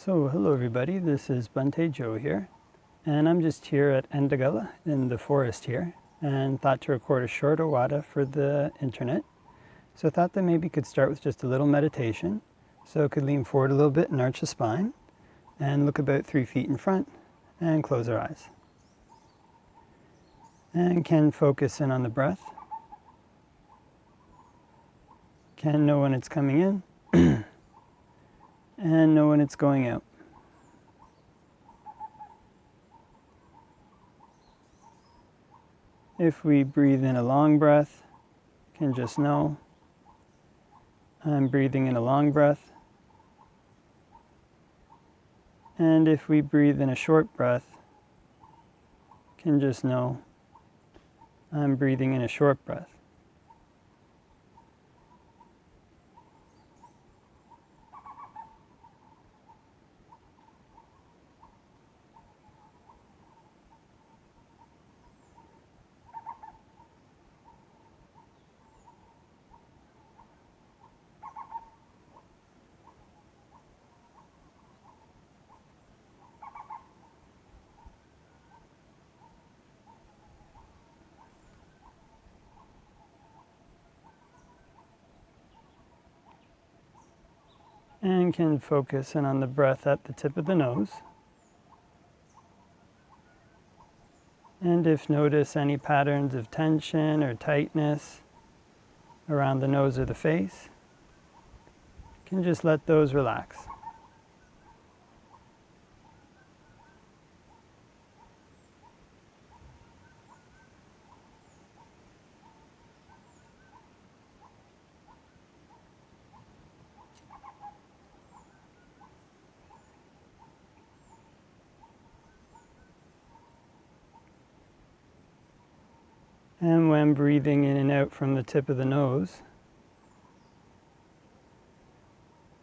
So hello everybody, this is Bhante Joe here, and I'm just here at Endagala in the forest here, and thought to record a short Awada for the internet. So I thought that maybe could start with just a little meditation, so could lean forward a little bit and arch the spine, and look about 3 feet in front, and close our eyes. And can focus in on the breath. Can know when it's coming in, and know when it's going out. If we breathe in a long breath, can just know I'm breathing in a long breath. And if we breathe in a short breath, can just know I'm breathing in a short breath. And can focus in on the breath at the tip of the nose. And if notice any patterns of tension or tightness around the nose or the face, can just let those relax. And when breathing in and out from the tip of the nose,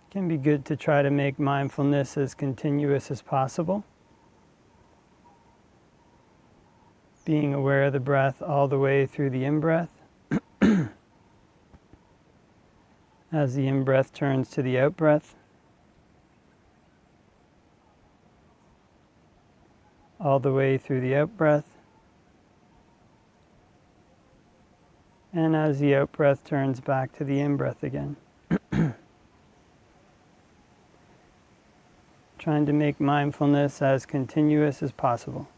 it can be good to try to make mindfulness as continuous as possible. Being aware of the breath all the way through the in-breath. As the in-breath turns to the out-breath. All the way through the out-breath. And as the out-breath turns back to the in-breath again. Trying to make mindfulness as continuous as possible.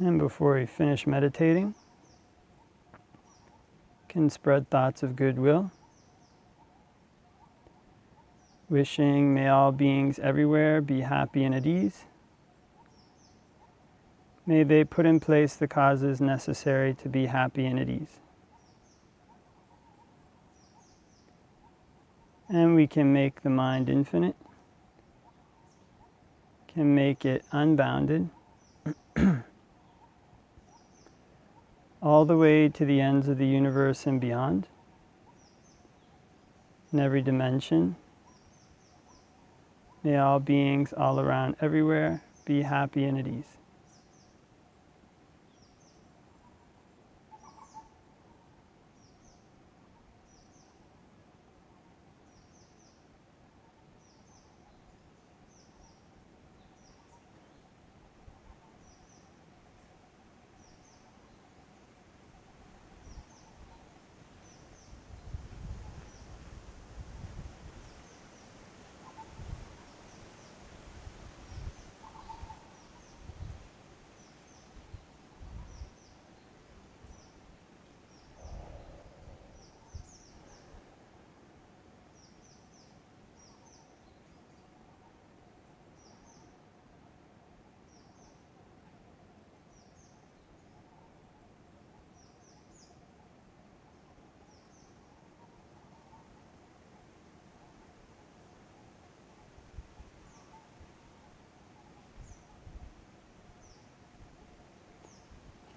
And before we finish meditating, can spread thoughts of goodwill, wishing may all beings everywhere be happy and at ease. May they put in place the causes necessary to be happy and at ease. And we can make the mind infinite, can make it unbounded, all the way to the ends of the universe and beyond, in every dimension. May all beings all around everywhere be happy and at ease.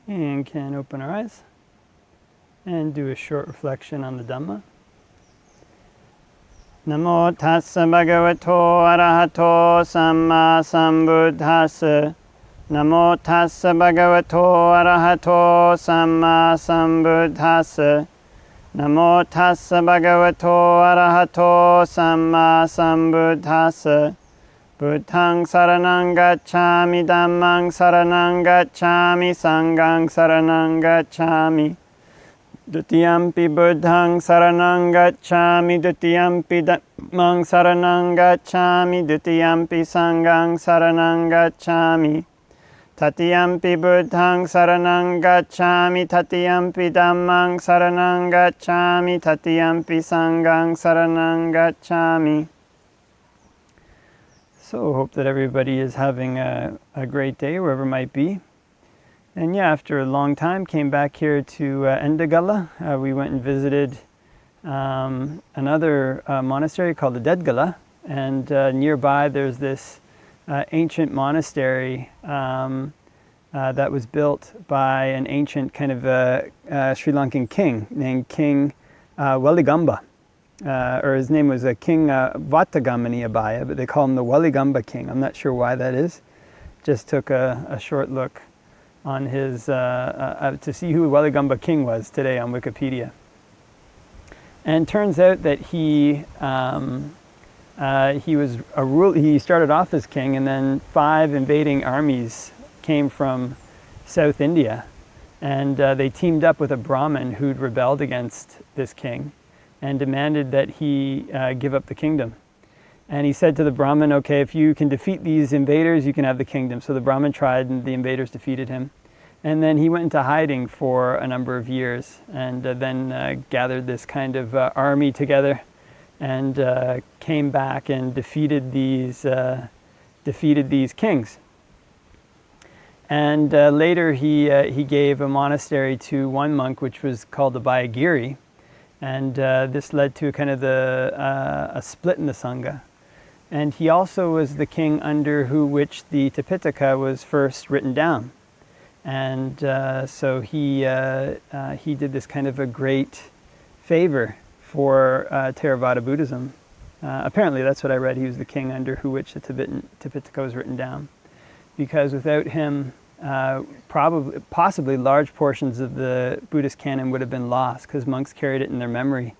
And can open our eyes and do a short reflection on the Dhamma. Namo tassa bhagavato arahato samma sambuddhassa. Namo tassa bhagavato arahato samma sambuddhassa. Namo tassa bhagavato arahato samma sambuddhassa. Buddhaṃ saranang gacchāmi, Dhammāṃ saranang gacchāmi, Sanghaṃ saranang gacchāmi. Dutiyampi Buddhaṃ saranang gacchāmi, Dutiyampi Dhammāṃ saranang gacchāmi, Dutiyampi Sanghaṃ saranang gacchāmi. Tatiyampi Buddhaṃ saranang gacchāmi, Tatiyampi Dhammāṃ saranang gacchāmi, Tatiyampi Sanghaṃ saranang gacchāmi. So hope that everybody is having a great day wherever it might be. And yeah, after a long time, came back here to Endagala. We went and visited another monastery called the Dedgala. And nearby there's this ancient monastery that was built by an ancient kind of Sri Lankan king named King Weligamba. Or his name was King Vatagamani Abhaya, but they call him the Weligamba king. I'm not sure why that is. Just took a short look on his, to see who Weligamba king was today on Wikipedia. And turns out that he was he started off as king, and then 5 invading armies came from South India, and they teamed up with a Brahmin who'd rebelled against this king and demanded that he give up the kingdom. And he said to the Brahmin, okay, if you can defeat these invaders, you can have the kingdom. So the Brahmin tried, and the invaders defeated him. And then he went into hiding for a number of years, and then gathered this kind of army together, and came back and defeated these kings. And later he gave a monastery to one monk, which was called the Bayagiri. And this led to kind of a split in the Sangha. And he also was the king under which the Tipitaka was first written down. And so he did this kind of a great favor for Theravada Buddhism. Apparently that's what I read. He was the king under which the Tipitaka was written down. Because without him, possibly large portions of the Buddhist canon would have been lost, because monks carried it in their memory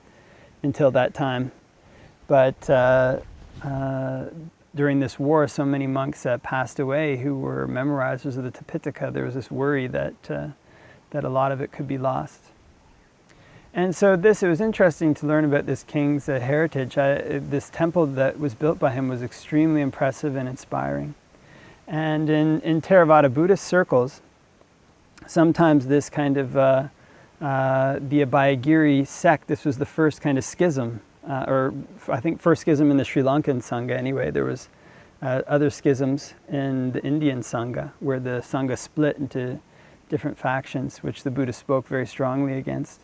until that time. But during this war, so many monks passed away who were memorizers of the Tipitaka. There was this worry that a lot of it could be lost. And so it was interesting to learn about this king's heritage. This temple that was built by him was extremely impressive and inspiring. And in Theravada Buddhist circles, sometimes this kind of the Abhayagiri sect, this was the first kind of schism, or I think first schism in the Sri Lankan Sangha anyway. There was other schisms in the Indian Sangha, where the Sangha split into different factions, which the Buddha spoke very strongly against.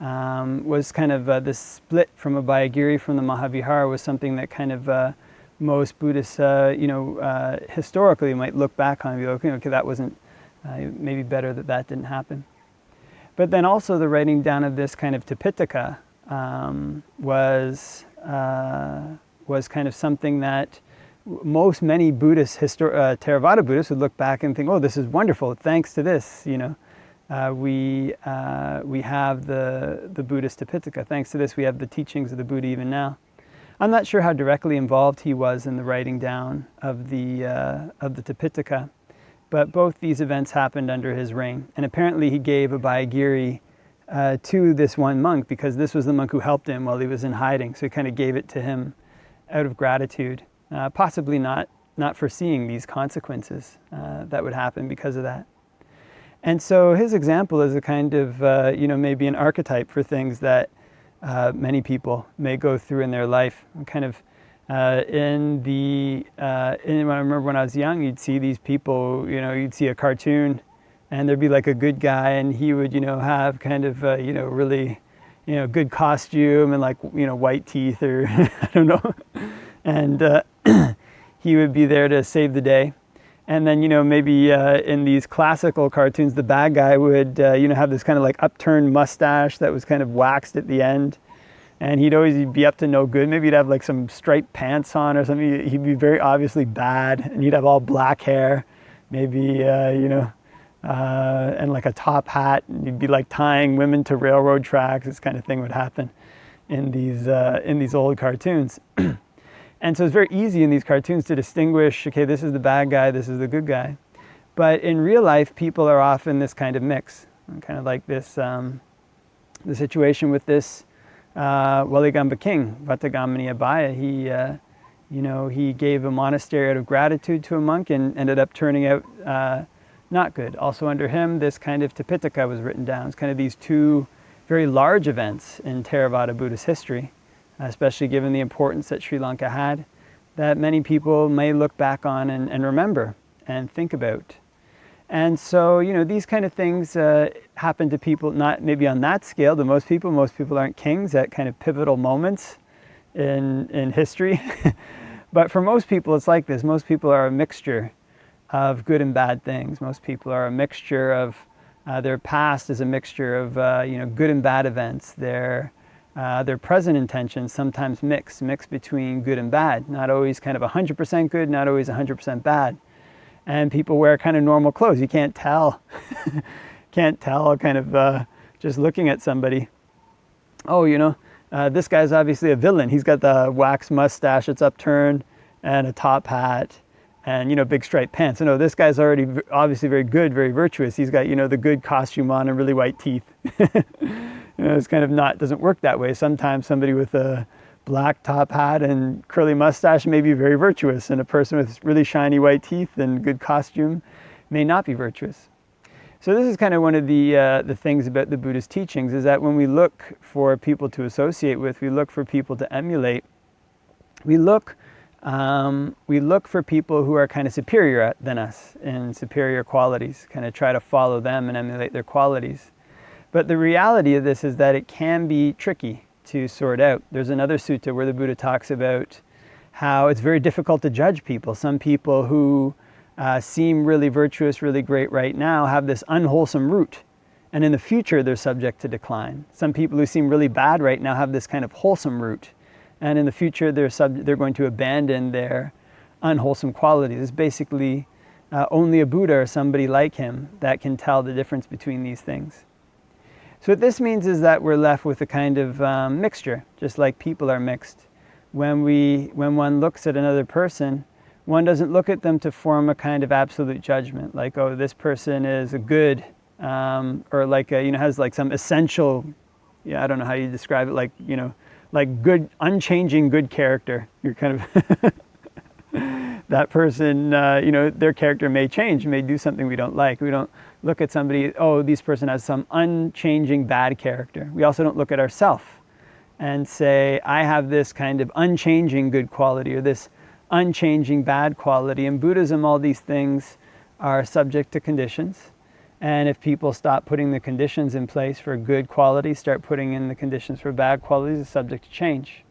Was kind of this split from Abhayagiri, from the Mahavihara, was something that kind of most Buddhists, historically might look back on and be like, okay, that wasn't, maybe better that didn't happen. But then also the writing down of this kind of Tipitaka was kind of something that many Buddhists, Theravada Buddhists, would look back and think, oh, this is wonderful, thanks to this, we have the Buddhist Tipitaka. Thanks to this, we have the teachings of the Buddha even now. I'm not sure how directly involved he was in the writing down of the Tipitaka, but both these events happened under his reign. And apparently he gave a Abhayagiri to this one monk, because this was the monk who helped him while he was in hiding. So he kind of gave it to him out of gratitude, possibly not foreseeing these consequences that would happen because of that. And so his example is a kind of, maybe an archetype for things that many people may go through in their life. Kind of I remember when I was young, you'd see these people, you'd see a cartoon, and there'd be like a good guy, and he would, have kind of, really, good costume and like, white teeth, or I don't know, and he would be there to save the day. And then, maybe in these classical cartoons, the bad guy would, have this kind of like upturned mustache that was kind of waxed at the end. And he'd be up to no good. Maybe he'd have like some striped pants on or something. He'd be very obviously bad. And he'd have all black hair, maybe, and like a top hat. And he'd be like tying women to railroad tracks. This kind of thing would happen in these old cartoons. And so it's very easy in these cartoons to distinguish, okay, this is the bad guy, this is the good guy. But in real life, people are often this kind of mix. Kind of like this, the situation with this Waligamba king, Dhamma-Vinaya. He gave a monastery out of gratitude to a monk and ended up turning out not good. Also under him, this kind of Tipitaka was written down. It's kind of these two very large events in Theravada Buddhist history, especially given the importance that Sri Lanka had, that many people may look back on and remember and think about. And so, these kind of things happen to people, not maybe on that scale to most people. Most people aren't kings at kind of pivotal moments in history. But for most people, it's like this. Most people are a mixture of good and bad things. Most people are a mixture of, their past is a mixture of, good and bad events. Their present intentions sometimes mix between good and bad. Not always kind of 100% good, not always 100% bad. And people wear kind of normal clothes. You can't tell, kind of just looking at somebody. Oh, this guy's obviously a villain. He's got the wax mustache that's upturned and a top hat and, big striped pants. No, this guy's already obviously very good, very virtuous. He's got, the good costume on and really white teeth. It's kind of doesn't work that way. Sometimes somebody with a black top hat and curly mustache may be very virtuous, and a person with really shiny white teeth and good costume may not be virtuous. So this is kind of one of the things about the Buddhist teachings, is that when we look for people to associate with, we look for people to emulate, we look for people who are kind of superior than us in superior qualities, kind of try to follow them and emulate their qualities. But the reality of this is that it can be tricky to sort out. There's another sutta where the Buddha talks about how it's very difficult to judge people. Some people who seem really virtuous, really great right now have this unwholesome root, and in the future they're subject to decline. Some people who seem really bad right now have this kind of wholesome root, and in the future they're going to abandon their unwholesome qualities. It's basically only a Buddha or somebody like him that can tell the difference between these things. So what this means is that we're left with a kind of mixture, just like people are mixed. When one looks at another person, one doesn't look at them to form a kind of absolute judgment, like, oh, this person is a good, or like, has like some essential, I don't know how you describe it, like, like good, unchanging good character. You're kind of, that person, their character may change, may do something we don't like. We don't look at somebody, oh, this person has some unchanging bad character. We also don't look at ourselves and say, I have this kind of unchanging good quality or this unchanging bad quality. In Buddhism, all these things are subject to conditions. And if people stop putting the conditions in place for good qualities, start putting in the conditions for bad qualities, it's subject to change.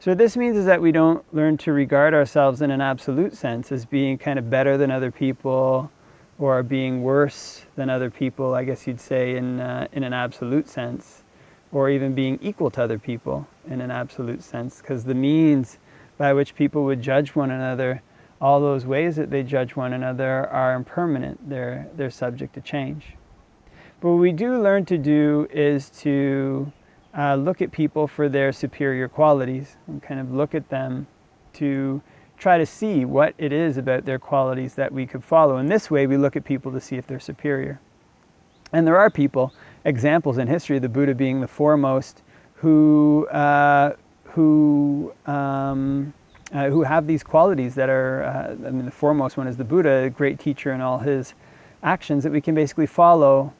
So what this means is that we don't learn to regard ourselves in an absolute sense as being kind of better than other people or being worse than other people, I guess you'd say, in an absolute sense, or even being equal to other people in an absolute sense, because the means by which people would judge one another, all those ways that they judge one another are impermanent. They're subject to change. But what we do learn to do is to look at people for their superior qualities and kind of look at them to try to see what it is about their qualities that we could follow. In this way, we look at people to see if they're superior. And there are people, examples in history, the Buddha being the foremost, who have these qualities that are, the foremost one is the Buddha, a great teacher in all his actions that we can basically follow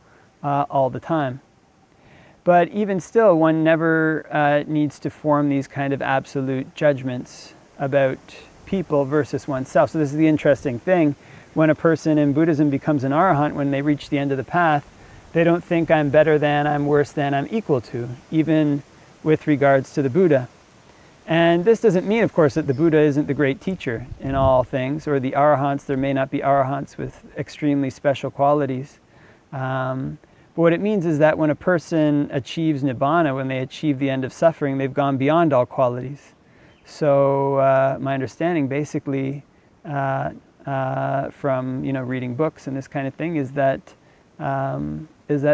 all the time. But even still, one never needs to form these kind of absolute judgments about people versus oneself. So this is the interesting thing. When a person in Buddhism becomes an arahant, when they reach the end of the path, they don't think I'm better than, I'm worse than, I'm equal to, even with regards to the Buddha. And this doesn't mean, of course, that the Buddha isn't the great teacher in all things, or the arahants. There may not be arahants with extremely special qualities. But what it means is that when a person achieves nibbana, when they achieve the end of suffering, they've gone beyond all qualities. So my understanding, basically, from reading books and this kind of thing, is that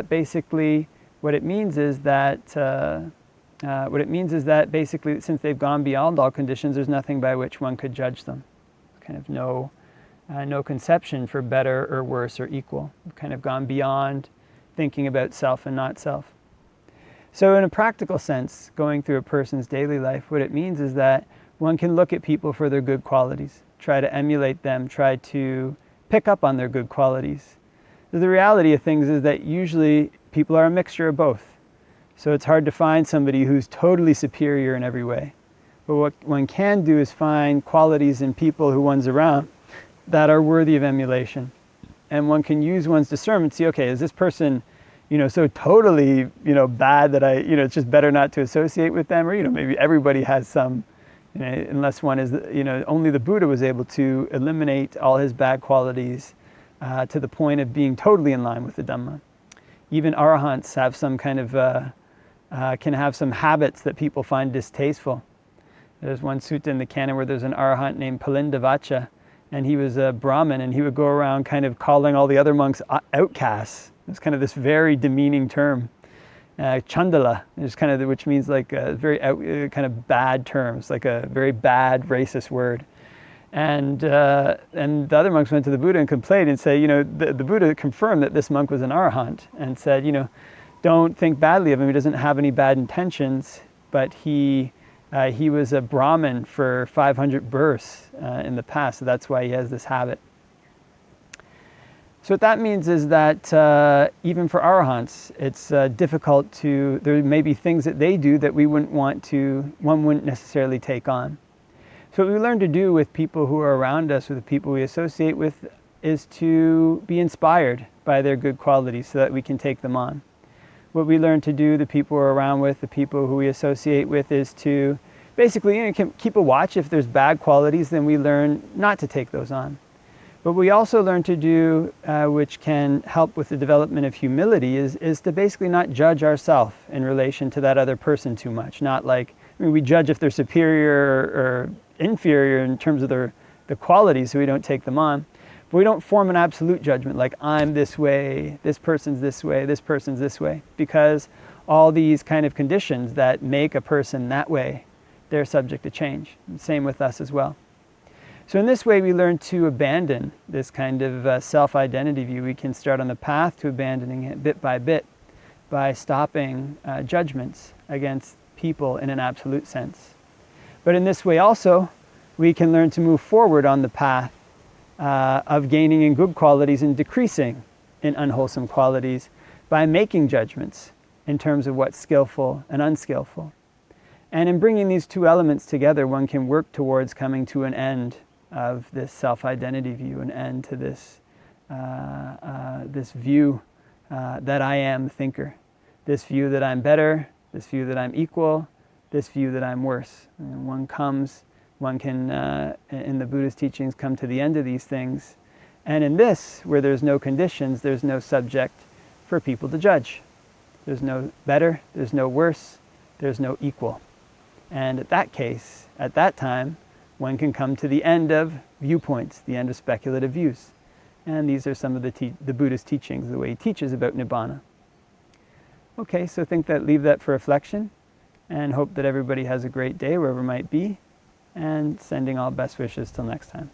basically what it means is that basically, since they've gone beyond all conditions, there's nothing by which one could judge them. Kind of no conception for better or worse or equal. We've kind of gone beyond thinking about self and not self. So in a practical sense, going through a person's daily life, what it means is that one can look at people for their good qualities, try to emulate them, try to pick up on their good qualities. The reality of things is that usually people are a mixture of both. So it's hard to find somebody who's totally superior in every way. But what one can do is find qualities in people who one's around that are worthy of emulation. And one can use one's discernment to see, okay, is this person, so totally, bad that it's just better not to associate with them? Or, maybe everybody has some, unless one is, only the Buddha was able to eliminate all his bad qualities to the point of being totally in line with the Dhamma. Even arahants have some kind of, can have some habits that people find distasteful. There's one sutta in the canon where there's an arahant named Palindavacha, and he was a Brahmin, and he would go around kind of calling all the other monks outcasts. It's kind of this very demeaning term. Chandala, which means like a very kind of bad terms, like a very bad racist word. And the other monks went to the Buddha and complained and said, the Buddha confirmed that this monk was an arahant and said, don't think badly of him. He doesn't have any bad intentions, but he was a Brahmin for 500 births in the past, so that's why he has this habit. So what that means is that even for arahants, it's difficult there may be things that they do that one wouldn't necessarily take on. So what we learn to do with people who are around us, with the people we associate with, is to be inspired by their good qualities so that we can take them on. What we learn to do, the people we're around with, the people who we associate with, is to basically keep a watch. If there's bad qualities, then we learn not to take those on. But we also learn to do, which can help with the development of humility, is to basically not judge ourselves in relation to that other person too much. Not like, we judge if they're superior or inferior in terms of the qualities, so we don't take them on. But we don't form an absolute judgment like, I'm this way, this person's this way, this person's this way. Because all these kind of conditions that make a person that way, they're subject to change. Same with us as well. So in this way, we learn to abandon this kind of self-identity view. We can start on the path to abandoning it bit by stopping judgments against people in an absolute sense. But in this way also, we can learn to move forward on the path of gaining in good qualities and decreasing in unwholesome qualities by making judgments in terms of what's skillful and unskillful. And in bringing these two elements together, one can work towards coming to an end of this self-identity view, an end to this view that I am thinker, this view that I'm better, this view that I'm equal, this view that I'm worse. And one can, in the Buddha's teachings, come to the end of these things. And in this, where there's no conditions, there's no subject for people to judge. There's no better, there's no worse, there's no equal. And at that time, one can come to the end of viewpoints, the end of speculative views. And these are some of the Buddha's teachings, the way he teaches about Nibbana. Okay, so leave that for reflection, and hope that everybody has a great day wherever it might be, and sending all best wishes till next time.